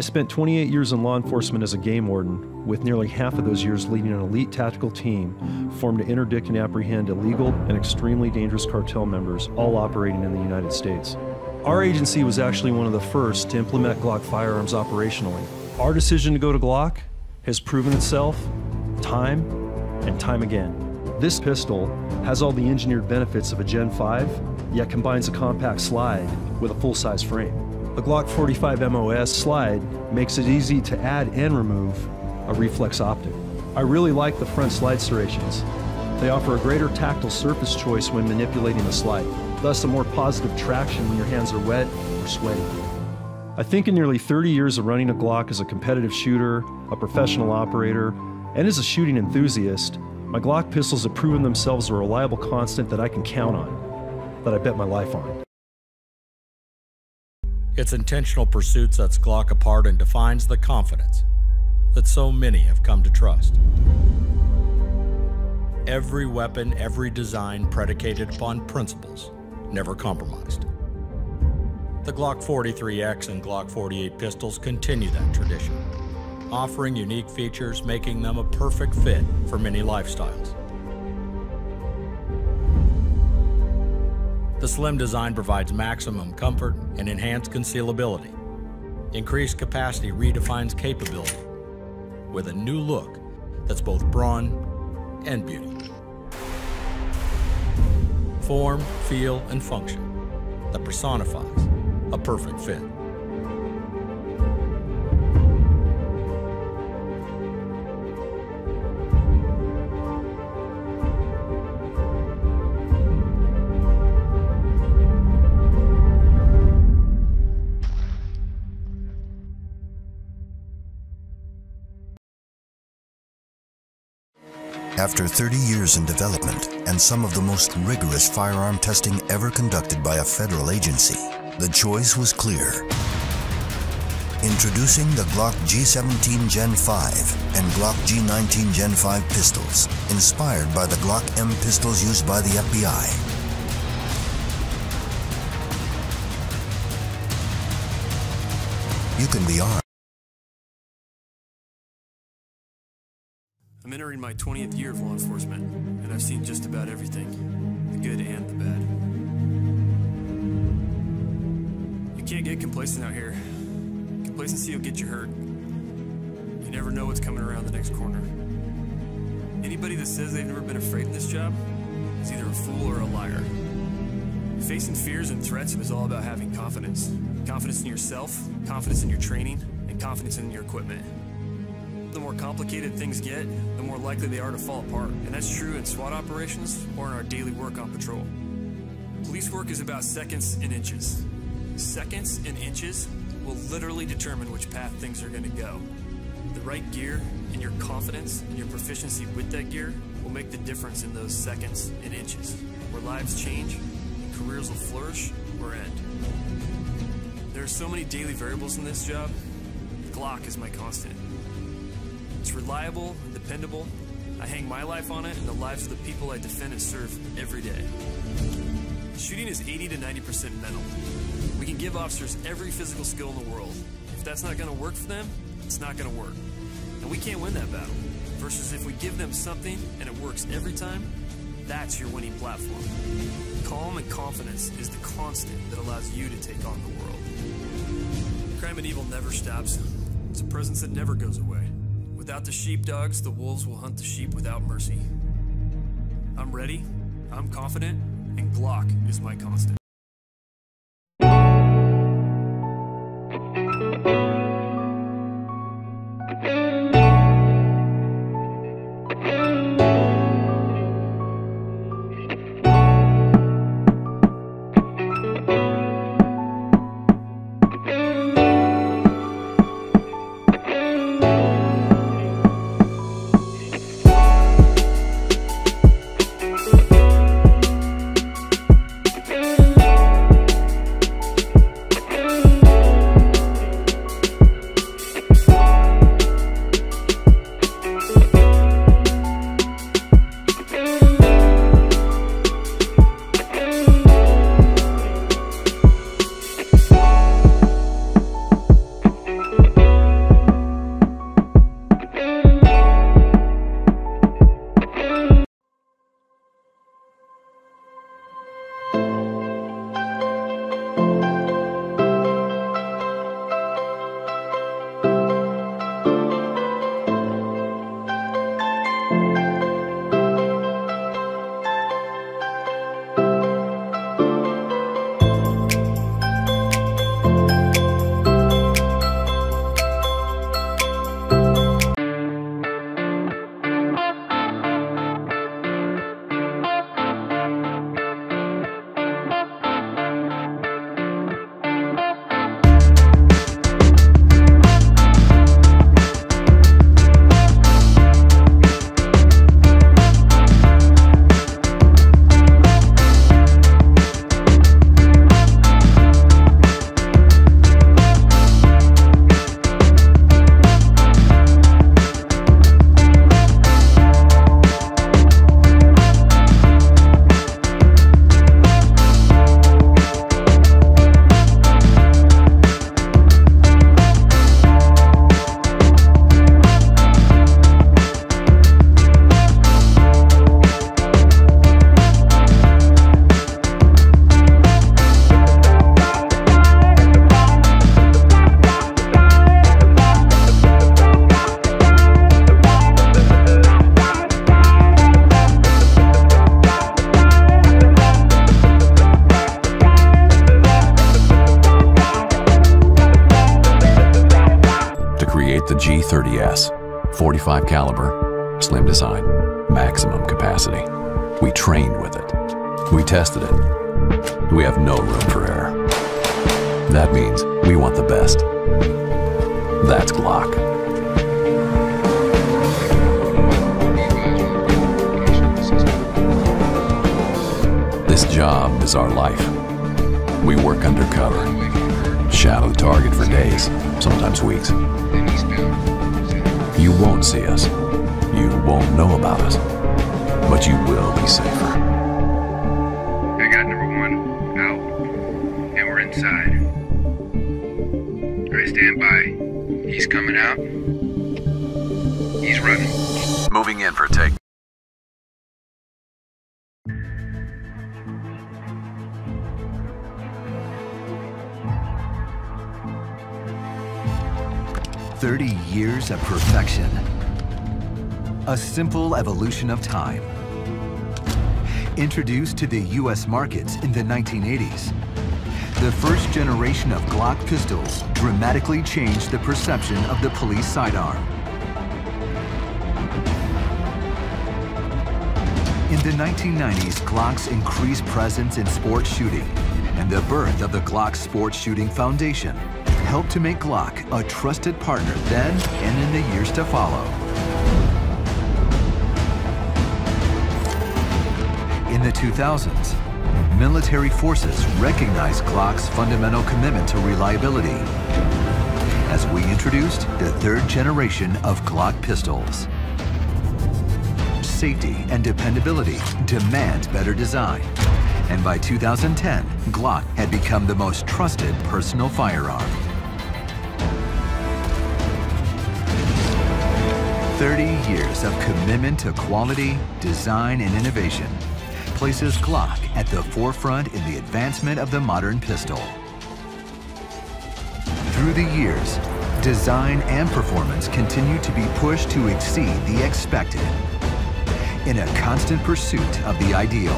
spent 28 years in law enforcement as a game warden, with nearly half of those years leading an elite tactical team formed to interdict and apprehend illegal and extremely dangerous cartel members, all operating in the United States. Our agency was actually one of the first to implement Glock firearms operationally. Our decision to go to Glock has proven itself time and time again. This pistol has all the engineered benefits of a Gen 5, yet combines a compact slide with a full-size frame. The Glock 45 MOS slide makes it easy to add and remove a reflex optic. I really like the front slide serrations. They offer a greater tactile surface choice when manipulating the slide, thus a more positive traction when your hands are wet or sweaty. I think in nearly 30 years of running a Glock as a competitive shooter, a professional operator, and as a shooting enthusiast, my Glock pistols have proven themselves a reliable constant that I can count on, that I bet my life on. Its intentional pursuit sets Glock apart and defines the confidence that so many have come to trust. Every weapon, every design predicated upon principles, never compromised. The Glock 43X and Glock 48 pistols continue that tradition, offering unique features, making them a perfect fit for many lifestyles. The slim design provides maximum comfort and enhanced concealability. Increased capacity redefines capability with a new look that's both brawn and beauty. Form, feel, and function that personifies a perfect fit. After 30 years in development and some of the most rigorous firearm testing ever conducted by a federal agency, the choice was clear. Introducing the Glock G17 Gen 5 and Glock G19 Gen 5 pistols, inspired by the Glock M pistols used by the FBI. You can be armed. I'm entering my 20th year of law enforcement, and I've seen just about everything, the good and the bad. You can't get complacent out here. Complacency will get you hurt. You never know what's coming around the next corner. Anybody that says they've never been afraid in this job is either a fool or a liar. Facing fears and threats is all about having confidence. Confidence in yourself, confidence in your training, and confidence in your equipment. The more complicated things get, the more likely they are to fall apart. And that's true in SWAT operations or in our daily work on patrol. Police work is about seconds and inches. Seconds and inches will literally determine which path things are going to go. The right gear and your confidence and your proficiency with that gear will make the difference in those seconds and inches, where lives change and careers will flourish or end. There are so many daily variables in this job. The Glock is my constant. It's reliable and dependable. I hang my life on it and the lives of the people I defend and serve every day. Shooting is 80 to 90% mental. We can give officers every physical skill in the world. If that's not going to work for them, it's not going to work. And we can't win that battle. Versus if we give them something and it works every time, that's your winning platform. Calm and confidence is the constant that allows you to take on the world. Crime and evil never stops. It's a presence that never goes away. Without the sheepdogs, the wolves will hunt the sheep without mercy. I'm ready, I'm confident, and Glock is my constant. P30S, 45 caliber, slim design, maximum capacity. We trained with it. We tested it. We have no room for error. That means we want the best. That's Glock. This job is our life. We work undercover, shadow the target for days, sometimes weeks. You won't see us. You won't know about us. But you will be safer. I got number 1 out, and we're inside. All right, stand by. He's coming out. He's running. Moving in for a take. "30 years of perfection. A simple evolution of time. Introduced to the U.S. markets in the 1980s, the first generation of Glock pistols dramatically changed the perception of the police sidearm. In the 1990s, Glock's increased presence in sports shooting and the birth of the Glock Sports Shooting Foundation helped to make Glock a trusted partner then and in the years to follow. In the 2000s, military forces recognized Glock's fundamental commitment to reliability as we introduced the third generation of Glock pistols. Safety and dependability demand better design, and by 2010, Glock had become the most trusted personal firearm. 30 years of commitment to quality, design, and innovation places Glock at the forefront in the advancement of the modern pistol. Through the years, design and performance continue to be pushed to exceed the expected in a constant pursuit of the ideal.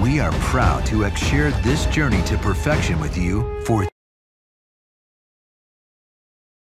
We are proud to have shared this journey to perfection with you for